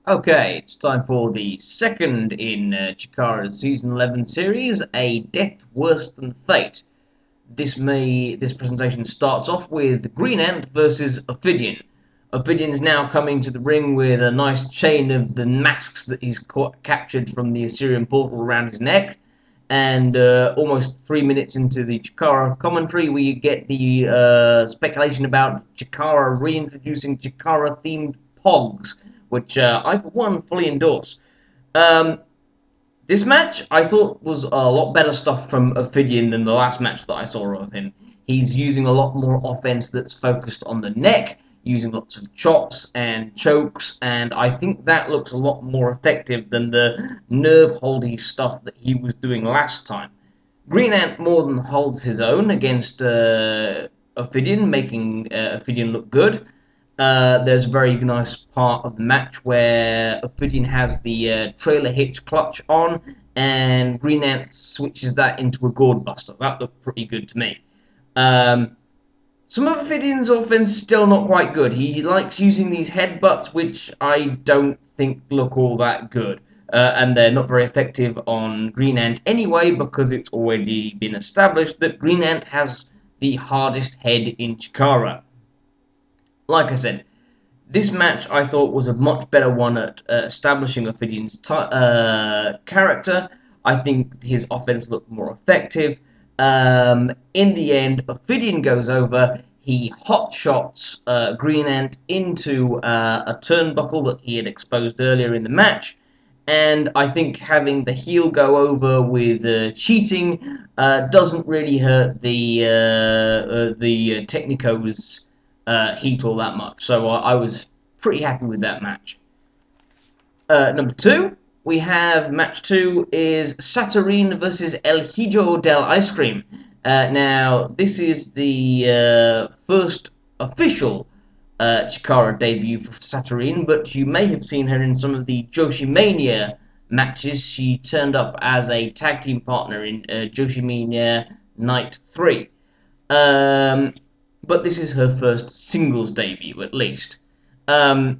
Okay, it's time for the second in Chikara's Season 11 series, A Death Worse Than Fate. This presentation starts off with Green Ant versus Ophidian. Ophidian's now coming to the ring with a nice chain of the masks that he's captured from the Assyrian portal around his neck. And almost 3 minutes into the Chikara commentary, we get the speculation about Chikara reintroducing Chikara-themed pogs, which I, for one, fully endorse. Um, this match, I thought, was a lot better stuff from Ophidian than the last match that I saw of him. He's using a lot more offense that's focused on the neck, using lots of chops and chokes, and I think that looks a lot more effective than the nerve-holdy stuff that he was doing last time. Green Ant more than holds his own against Ophidian, making Ophidian look good. There's a very nice part of the match where Ophidian has the trailer hitch clutch on, and Green Ant switches that into a gourd buster. That looked pretty good to me. Some of Ophidian's offense is still not quite good. He likes using these headbutts, which I don't think look all that good. And they're not very effective on Green Ant anyway, because it's already been established that Green Ant has the hardest head in Chikara. Like I said, this match I thought was a much better one at establishing Ophidian's character. I think his offense looked more effective. In the end, Ophidian goes over. He hot shots Green Ant into a turnbuckle that he had exposed earlier in the match. And I think having the heel go over with cheating doesn't really hurt the Technico's heat all that much. So I was pretty happy with that match. Number two, we have match two is Saturine versus El Hijo del Ice Cream. Now, this is the first official Chikara debut for Saturine, but you may have seen her in some of the Joshi Mania matches. She turned up as a tag team partner in Joshi Mania Night 3. But this is her first singles debut, at least. The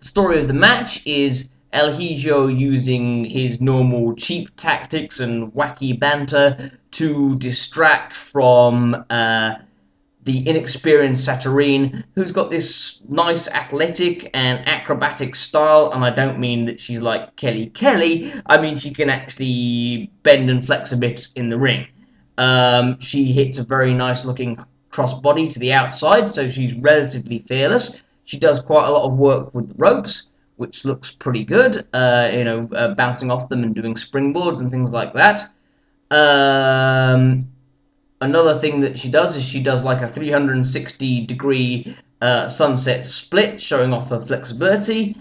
story of the match is El Hijo using his normal cheap tactics and wacky banter to distract from the inexperienced Saturine, who's got this nice athletic and acrobatic style, and I don't mean that she's like Kelly Kelly, I mean she can actually bend and flex a bit in the ring. She hits a very nice looking crossbody to the outside, so she's relatively fearless. She does quite a lot of work with the ropes, which looks pretty good, bouncing off them and doing springboards and things like that. Another thing that she does is she does like a 360-degree sunset split, showing off her flexibility.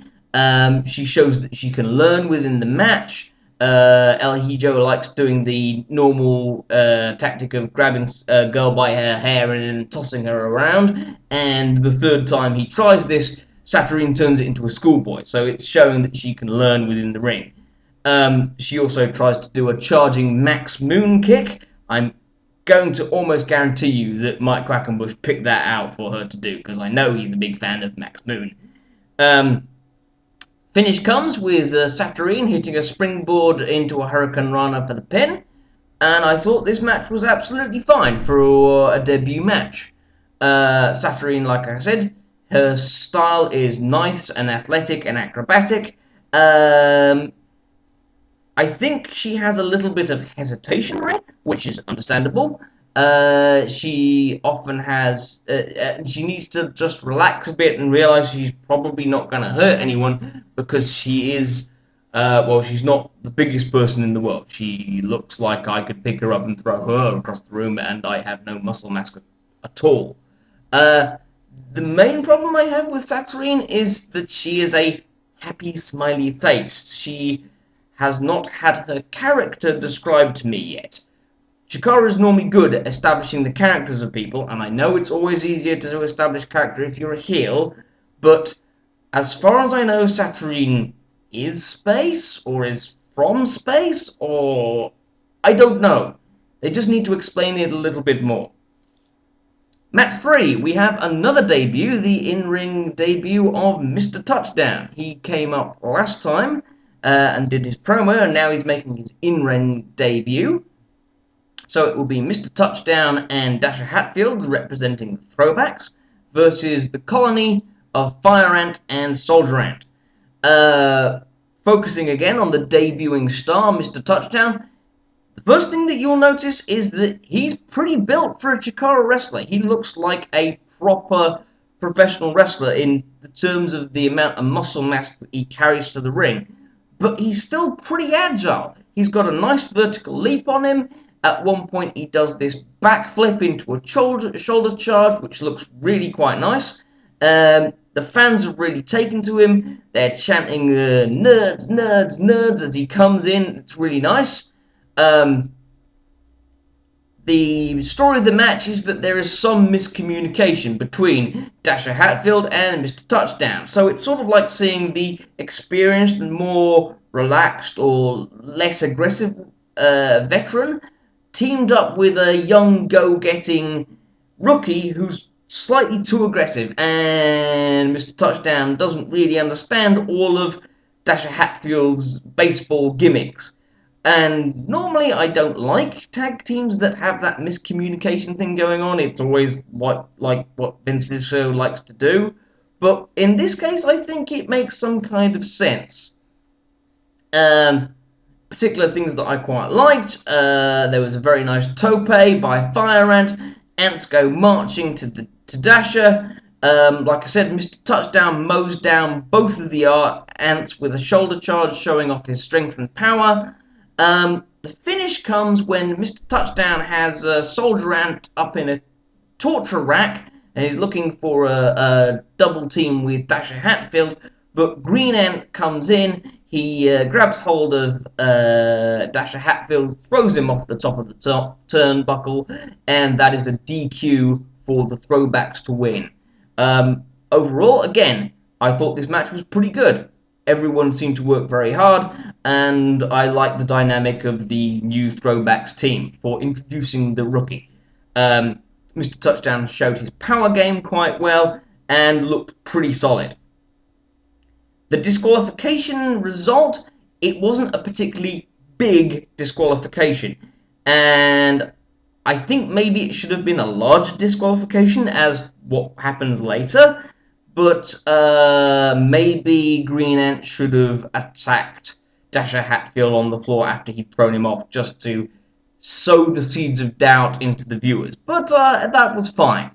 She shows that she can learn within the match. El Hijo likes doing the normal tactic of grabbing a girl by her hair and then tossing her around. And the third time he tries this, Saturine turns it into a schoolboy. So it's showing that she can learn within the ring. She also tries to do a charging Max Moon kick. I'm going to almost guarantee you that Mike Quackenbush picked that out for her to do, because I know he's a big fan of Max Moon. Finish comes with Saturine hitting a springboard into a Hurricane Rana for the pin, and I thought this match was absolutely fine for a debut match. Saturine, like I said, her style is nice and athletic and acrobatic. I think she has a little bit of hesitation, right? Which is understandable. She often has... she needs to just relax a bit and realize she's probably not going to hurt anyone, because she is... she's not the biggest person in the world. She looks like I could pick her up and throw her across the room, and I have no muscle mass at all. The main problem I have with Saturine is that she is a happy, smiley face. She has not had her character described to me yet. Chikara is normally good at establishing the characters of people, and I know it's always easier to establish character if you're a heel, but as far as I know, Saturine is space, or is from space, or... I don't know. They just need to explain it a little bit more. Match 3, we have another debut, the in-ring debut of Mr. Touchdown. He came up last time and did his promo, and now he's making his in-ring debut. So it will be Mr. Touchdown and Dasher Hatfield representing the Throwbacks versus the colony of Fire Ant and Soldier Ant. Focusing again on the debuting star, Mr. Touchdown, the first thing that you'll notice is that he's pretty built for a Chikara wrestler. He looks like a proper professional wrestler in the terms of the amount of muscle mass that he carries to the ring. But he's still pretty agile. He's got a nice vertical leap on him. At one point he does this backflip into a shoulder charge, which looks really quite nice. The fans have really taken to him. They're chanting nerds, nerds, nerds as he comes in. It's really nice. The story of the match is that there is some miscommunication between Dasher Hatfield and Mr. Touchdown. So it's sort of like seeing the experienced and more relaxed or less aggressive veteran teamed up with a young go-getting rookie who's slightly too aggressive, and Mr. Touchdown doesn't really understand all of Dasher Hatfield's baseball gimmicks. And normally I don't like tag teams that have that miscommunication thing going on. It's always what Vince Russo likes to do. But in this case, I think it makes some kind of sense. Particular things that I quite liked. There was a very nice tope by Fire Ant. Ants go marching to Dasher. Like I said, Mr. Touchdown mows down both of the ants with a shoulder charge, showing off his strength and power. The finish comes when Mr. Touchdown has Soldier Ant up in a torture rack, and he's looking for a double team with Dasher Hatfield, but Green Ant comes in, he grabs hold of Dasher Hatfield, throws him off the top of the turnbuckle, and that is a DQ for the Throwbacks to win. Overall, again, I thought this match was pretty good. Everyone seemed to work very hard, and I like the dynamic of the new Throwbacks team for introducing the rookie. Mr. Touchdown showed his power game quite well and looked pretty solid. The disqualification result, it wasn't a particularly big disqualification, and I think maybe it should have been a larger disqualification as what happens later. But maybe Green Ant should have attacked Dasher Hatfield on the floor after he'd thrown him off, just to sow the seeds of doubt into the viewers. But that was fine.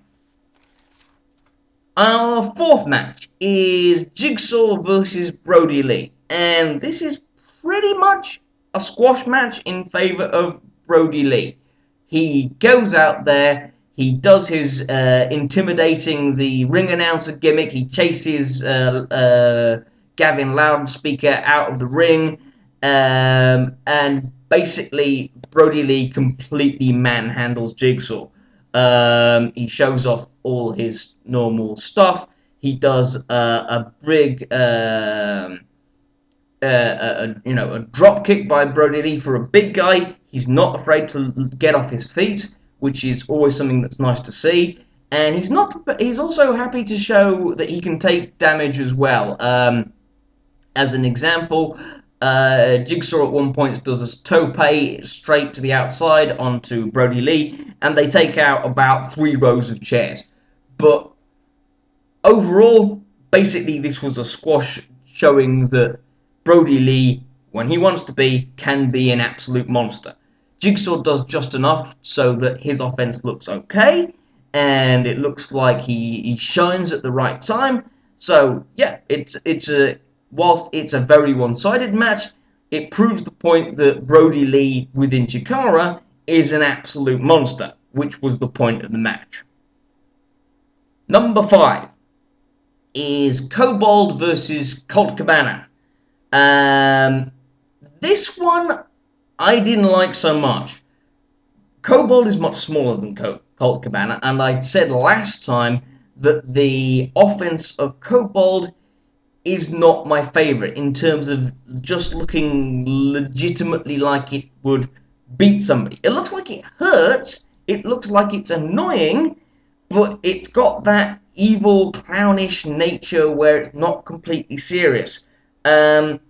Our fourth match is Jigsaw versus Brody Lee. And this is pretty much a squash match in favor of Brody Lee. He goes out there. He does his intimidating the ring announcer gimmick. He chases Gavin Loudspeaker out of the ring. And basically, Brody Lee completely manhandles Jigsaw. He shows off all his normal stuff. He does a big, a drop kick by Brody Lee for a big guy. He's not afraid to get off his feet, which is always something that's nice to see. And he's also happy to show that he can take damage as well. As an example, Jigsaw at one point does a tope straight to the outside onto Brody Lee, and they take out about 3 rows of chairs. But overall, basically this was a squash showing that Brody Lee, when he wants to be, can be an absolute monster. Jigsaw does just enough so that his offense looks okay, and it looks like he shines at the right time. So yeah, whilst it's a very one-sided match, it proves the point that Brody Lee within Chikara is an absolute monster, which was the point of the match. Number 5 is Kobold versus Colt Cabana. This one I didn't like so much. Kobold is much smaller than Colt Cabana, and I said last time that the offense of Kobold is not my favourite in terms of just looking legitimately like it would beat somebody. It looks like it hurts, it looks like it's annoying, but it's got that evil, clownish nature where it's not completely serious. And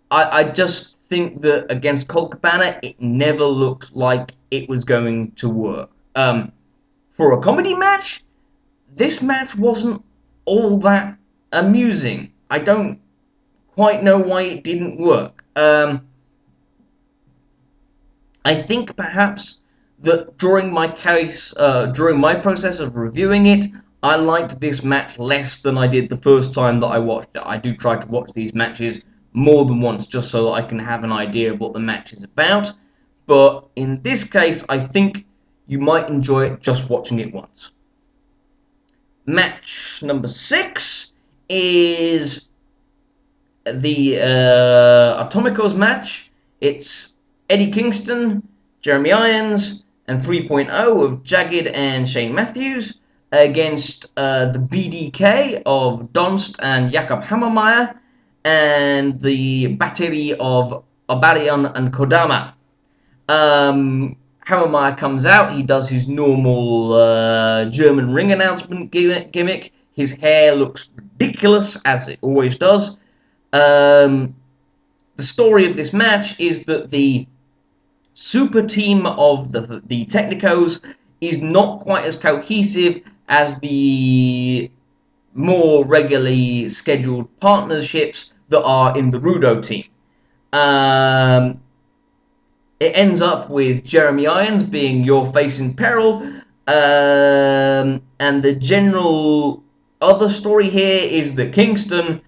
I just think that against Colt Cabana, it never looked like it was going to work. For a comedy match, this match wasn't all that amusing. I don't quite know why it didn't work. I think perhaps that during my process of reviewing it, I liked this match less than I did the first time that I watched it. I do try to watch these matches more than once just so that I can have an idea of what the match is about. But in this case, I think you might enjoy it just watching it once. Match number 6 is the Atomicos match. It's Eddie Kingston, Jeremy Irons, and 3.0 of Jagged and Shane Matthews against the BDK of Donst and Jakob Hammermeyer and the battery of Obarion and Kodama. Hammermeyer comes out, he does his normal German ring announcement gimmick. His hair looks ridiculous, as it always does. The story of this match is that the super team of the Technicos is not quite as cohesive as the more regularly scheduled partnerships that are in the Rudo team. It ends up with Jeremy Irons being your face in peril, and the general other story here is that Kingston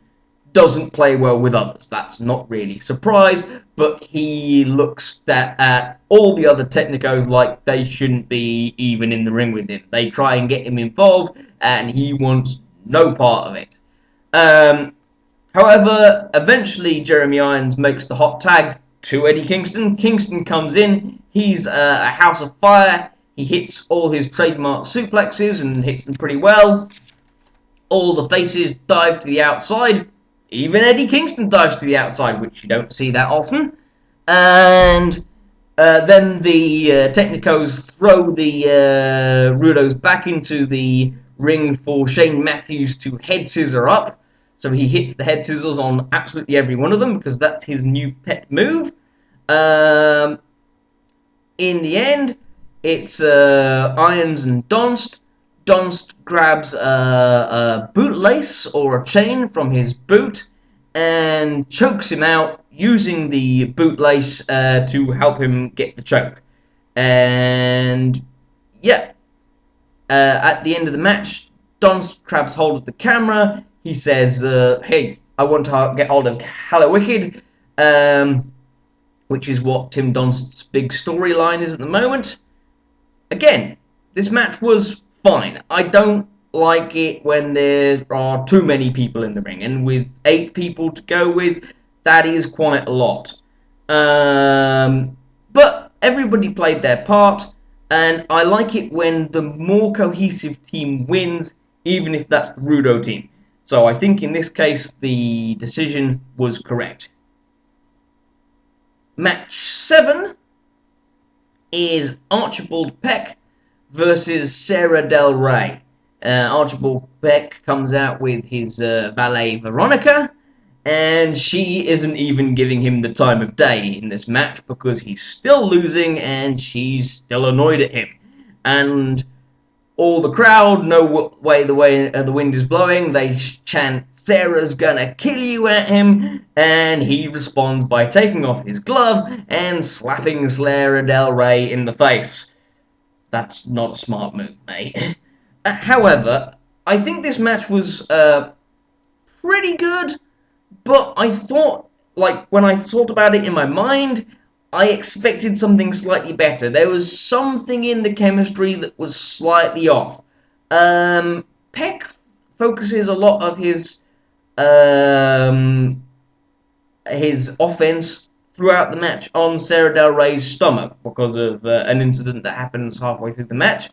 doesn't play well with others. That's not really a surprise, but he looks at all the other Technicos like they shouldn't be even in the ring with him. They try and get him involved, and he wants no part of it. However, eventually Jeremy Irons makes the hot tag to Eddie Kingston. Kingston comes in, he's a house of fire, he hits all his trademark suplexes and hits them pretty well. All the faces dive to the outside. Even Eddie Kingston dives to the outside, which you don't see that often. And then the Technicos throw the Rudos back into the ring for Shane Matthews to head scissor up. So he hits the head scissors on absolutely every one of them because that's his new pet move. In the end, it's Irons and Donst. Donst grabs a bootlace or a chain from his boot and chokes him out using the bootlace to help him get the choke. And yeah, at the end of the match, Donst grabs hold of the camera. He says, hey, I want to get hold of Hallowicked, which is what Tim Donst's big storyline is at the moment. Again, this match was fine. I don't like it when there are too many people in the ring, and with 8 people to go with, that is quite a lot. But everybody played their part, and I like it when the more cohesive team wins, even if that's the Rudo team. So I think in this case, the decision was correct. Match 7 is Archibald Peck versus Sarah Del Rey. Archibald Peck comes out with his valet Veronica, and she isn't even giving him the time of day in this match because he's still losing and she's still annoyed at him. And all the crowd know what way the wind is blowing. They chant, "Sarah's gonna kill you" at him, and he responds by taking off his glove and slapping Sarah Del Rey in the face. That's not a smart move, mate. However, I think this match was pretty good, but I thought, like, when I thought about it in my mind, I expected something slightly better. There was something in the chemistry that was slightly off. Peck focuses a lot of his offense throughout the match on Sarah Del Rey's stomach because of an incident that happens halfway through the match.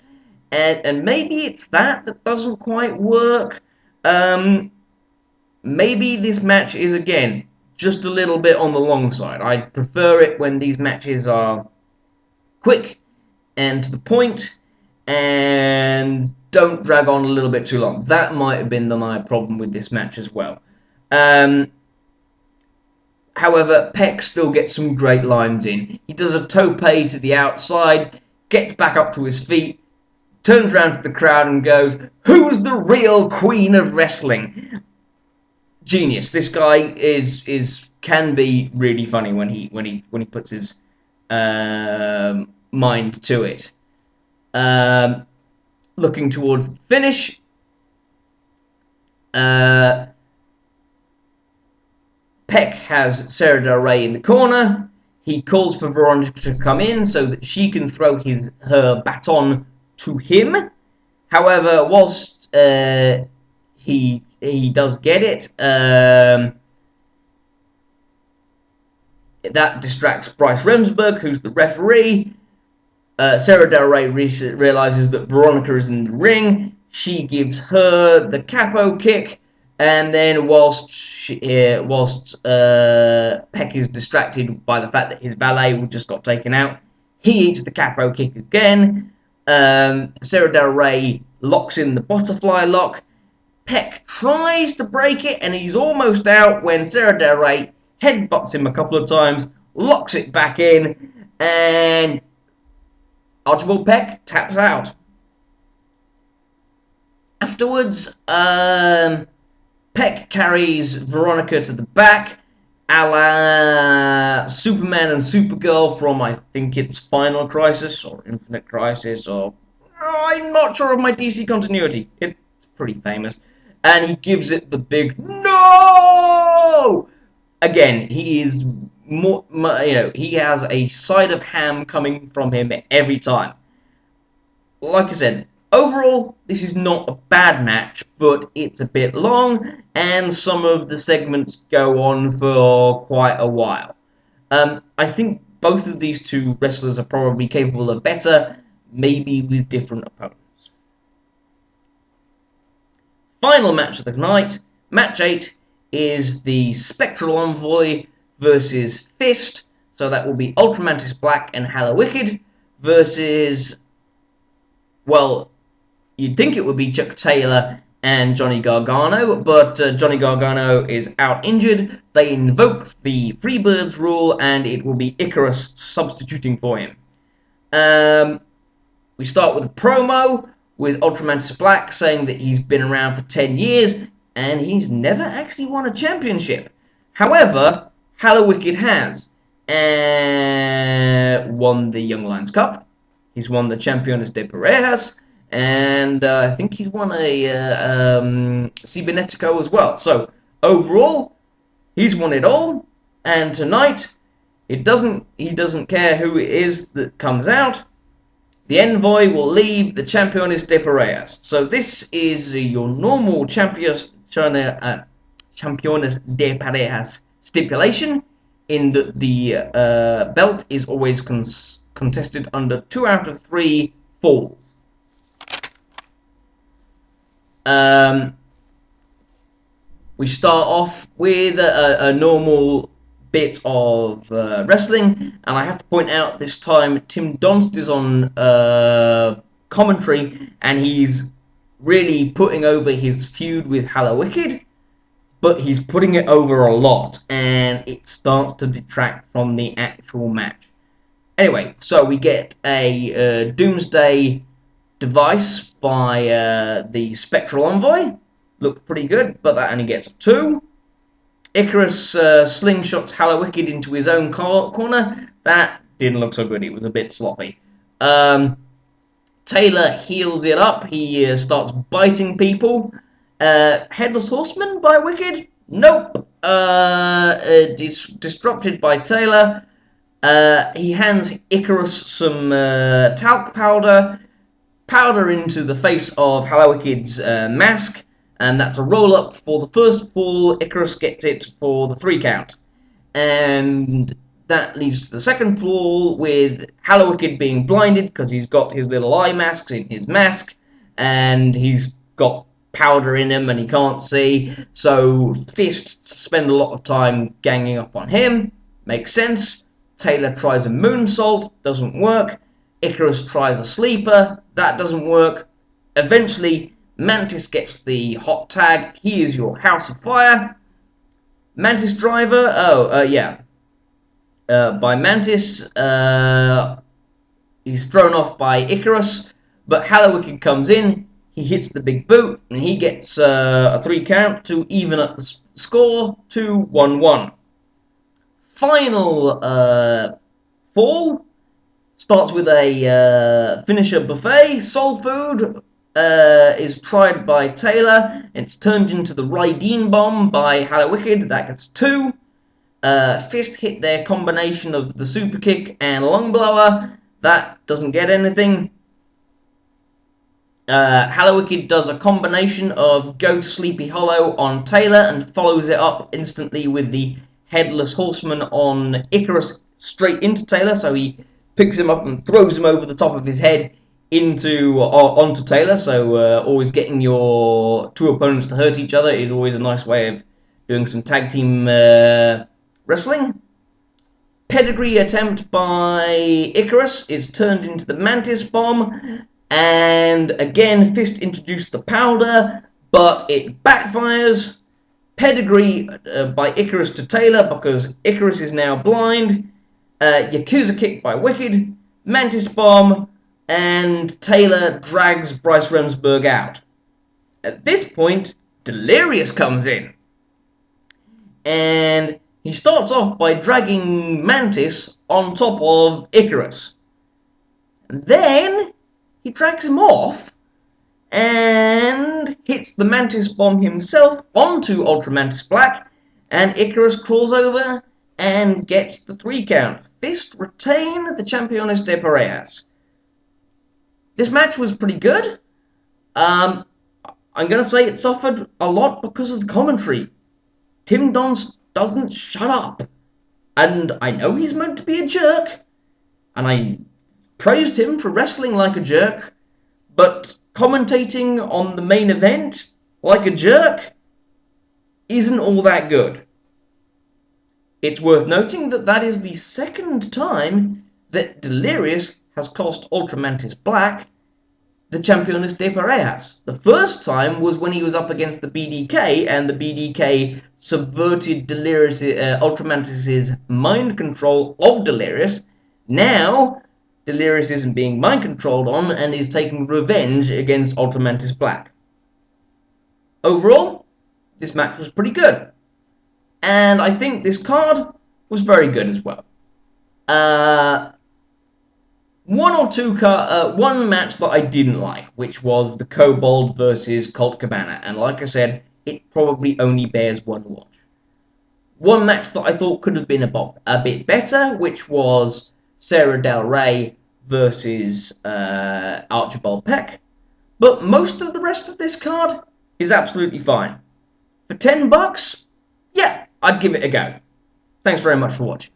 And maybe it's that doesn't quite work. Maybe this match is, again, just a little bit on the long side. I prefer it when these matches are quick and to the point, and don't drag on a little bit too long. That might have been my problem with this match as well. However, Peck still gets some great lines in. He does a tope to the outside, gets back up to his feet, turns around to the crowd and goes, "Who's the real queen of wrestling?" Genius. This guy can be really funny when he puts his mind to it. Looking towards the finish. Peck has Sarah Del Rey in the corner. He calls for Veronica to come in so that she can throw her baton to him. However, whilst he does get it, that distracts Bryce Remsburg, who's the referee. Sarah Del Rey realizes that Veronica is in the ring. She gives her the capo kick. And then whilst Peck is distracted by the fact that his valet just got taken out, he eats the capo kick again. Sarah Del Rey locks in the butterfly lock. Peck tries to break it, and he's almost out when Sarah Del Rey headbutts him a couple of times, locks it back in, and Archibald Peck taps out. Afterwards, Peck carries Veronica to the back, a la Superman and Supergirl from, I think it's Final Crisis or Infinite Crisis, or I'm not sure of my DC continuity. It's pretty famous. And he gives it the big no! Again, he is more, he has a side of ham coming from him every time. Like I said, overall, this is not a bad match, but it's a bit long, and some of the segments go on for quite a while. I think both of these two wrestlers are probably capable of better, maybe with different opponents. Final match of the night, match 8, is the Spectral Envoy versus Fist. So that will be Ultramantis Black and Hallowicked versus, well, you'd think it would be Chuck Taylor and Johnny Gargano, but Johnny Gargano is out injured. They invoke the Freebirds rule, and it will be Icarus substituting for him. We start with a promo with Ultramantis Black saying that he's been around for 10 years and he's never actually won a championship. However, Hallowicked has won the Young Lions Cup. He's won the Championes de Parejas, and I think he's won a Cibernetico as well. So overall, he's won it all. And tonight, he doesn't care who it is that comes out. The Envoy will leave the Championes de Parejas. So this is your normal Championes de Parejas stipulation, in that the belt is always contested under 2 out of 3 falls. We start off with a normal bit of wrestling, and I have to point out this time Tim Donst is on commentary, and he's really putting over his feud with Hallowicked, but he's putting it over a lot, and it starts to detract from the actual match. Anyway, so we get a Doomsday device by the Spectral Envoy. Looked pretty good, but that only gets a 2. Icarus slingshots Hallowicked into his own corner. That didn't look so good. It was a bit sloppy. Taylor heals it up. He starts biting people. Headless Horseman by Wicked? Nope. It's disrupted by Taylor. He hands Icarus some talc powder into the face of Hallowicked's mask, and that's a roll-up for the first fall. Icarus gets it for the 3 count. And that leads to the second fall, with Hallowicked being blinded because he's got his little eye masks in his mask, and he's got powder in him and he can't see. So Fist spend a lot of time ganging up on him. Makes sense. Taylor tries a moonsault, doesn't work. Icarus tries a sleeper. That doesn't work. Eventually, Mantis gets the hot tag. He is your House of Fire. Mantis driver. By Mantis. He's thrown off by Icarus. But Hallowicked comes in. He hits the big boot. And he gets a 3 count to even up the score to 1-1. Final fall starts with a finisher buffet. Soul Food is tried by Taylor. It's turned into the Rydeen Bomb by Hallowicked. That gets 2. Fist hit their combination of the Super Kick and Lung Blower. That doesn't get anything. Hallowicked does a combination of Go to Sleepy Hollow on Taylor and follows it up instantly with the Headless Horseman on Icarus straight into Taylor. So he picks him up and throws him over the top of his head onto Taylor. So always getting your 2 opponents to hurt each other is always a nice way of doing some tag team wrestling. Pedigree attempt by Icarus is turned into the Mantis Bomb. And again, Fist introduced the powder, but it backfires. Pedigree by Icarus to Taylor because Icarus is now blind. Yakuza kick by Wicked. Mantis Bomb. And Taylor drags Bryce Remsburg out. At this point, Delirious comes in. And he starts off by dragging Mantis on top of Icarus. And then he drags him off and hits the Mantis Bomb himself onto Ultra Mantis Black, and Icarus crawls over and gets the 3 count. Fist retain the Championes de Parejas. This match was pretty good. I'm going to say it suffered a lot because of the commentary. Tim Donst doesn't shut up. And I know he's meant to be a jerk, and I praised him for wrestling like a jerk, but commentating on the main event like a jerk isn't all that good. It's worth noting that that is the 2nd time that Delirious has cost Ultra Mantis Black the Championes de Parejas. The first time was when he was up against the BDK, and the BDK subverted Delirious, Ultra Mantis' mind control of Delirious. Now Delirious isn't being mind controlled on and is taking revenge against Ultra Mantis Black. Overall, this match was pretty good. And I think this card was very good as well. One match that I didn't like, which was the Kobold versus Colt Cabana. And like I said, it probably only bears one watch. One match that I thought could have been a bit better, which was Sarah Del Rey versus Archibald Peck. But most of the rest of this card is absolutely fine. For $10, yeah, I'd give it a go. Thanks very much for watching.